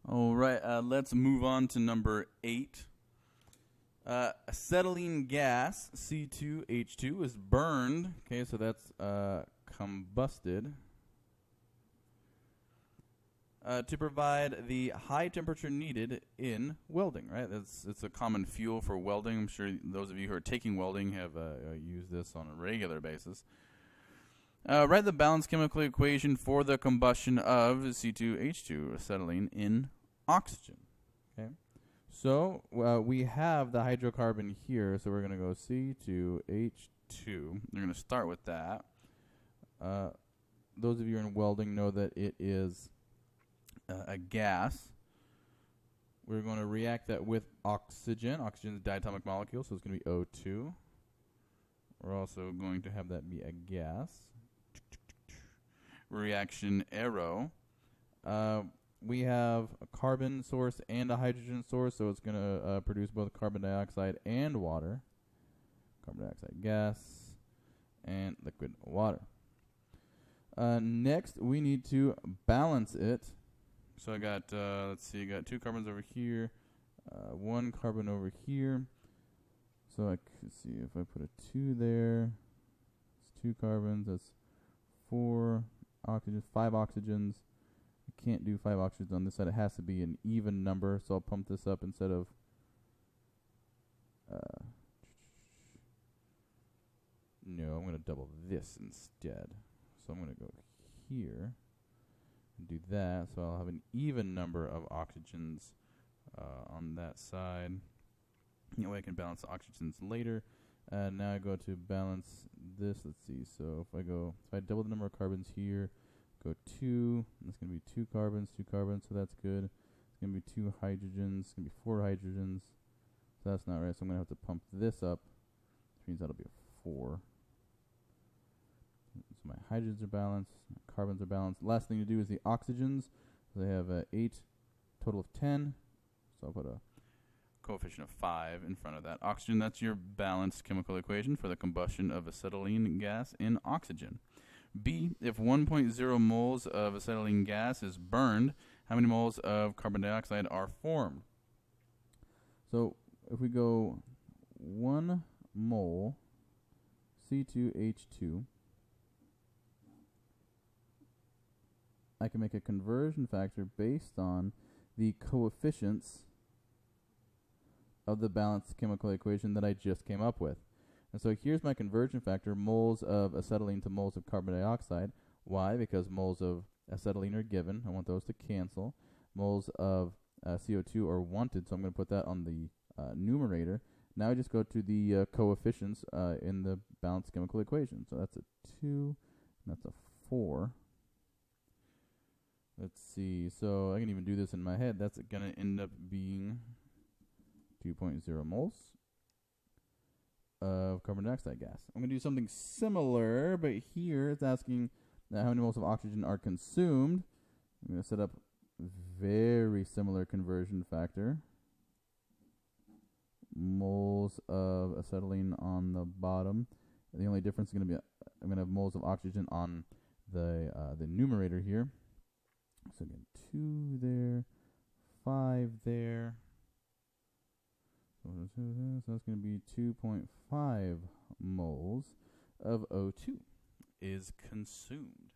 All right, let's move on to number 8. Acetylene gas, C2H2, is burned. Okay, so that's combusted to provide the high temperature needed in welding, right? It's a common fuel for welding. I'm sure those of you who are taking welding have used this on a regular basis. Write the balanced chemical equation for the combustion of C2H2, acetylene, in oxygen. Okay, so we have the hydrocarbon here, so we're going to go C2H2. We're going to start with that. Those of you in welding know that it is a gas. We're going to react that with oxygen. Oxygen is a diatomic molecule, so it's going to be O2. We're also going to have that be a gas. Reaction arrow. We have a carbon source and a hydrogen source, so it's going to produce both carbon dioxide and water. Carbon dioxide gas and liquid water. Next, we need to balance it. So I got, let's see, I got 2 carbons over here, 1 carbon over here. So I can see if I put a 2 there, it's 2 carbons, that's 4 oxygens, 5 oxygens. I can't do 5 oxygens on this side. It has to be an even number, so I'll pump this up instead of no, I'm going to double this instead. So I'm going to go here and do that, so I'll have an even number of oxygens on that side. That way I can balance the oxygens later. Now I go to balance this. Let's see. So if I double the number of carbons here, go 2. That's going to be 2 carbons, so that's good. It's going to be 2 hydrogens. It's going to be 4 hydrogens. So that's not right. So I'm going to have to pump this up, which means that'll be a 4. So my hydrogens are balanced, my carbons are balanced. Last thing to do is the oxygens. So they have 8, total of 10. So I'll put a coefficient of 5 in front of that. Oxygen, that's your balanced chemical equation for the combustion of acetylene gas in oxygen. B, if 1.0 moles of acetylene gas is burned, how many moles of carbon dioxide are formed? So if we go 1 mole C2H2, I can make a conversion factor based on the coefficients of the balanced chemical equation that I just came up with. And so here's my conversion factor, moles of acetylene to moles of carbon dioxide. Why? Because moles of acetylene are given. I want those to cancel. Moles of CO2 are wanted, so I'm going to put that on the numerator. Now I just go to the coefficients in the balanced chemical equation. So that's a 2, and that's a 4. Let's see. So I can even do this in my head. That's going to end up being 2.0 moles of carbon dioxide gas. I'm going to do something similar, but here it's asking how many moles of oxygen are consumed. I'm going to set up very similar conversion factor. Moles of acetylene on the bottom. The only difference is going to be I'm going to have moles of oxygen on the numerator here. So again, 2 there, 5 there. So that's going to be 2.5 moles of O2 is consumed.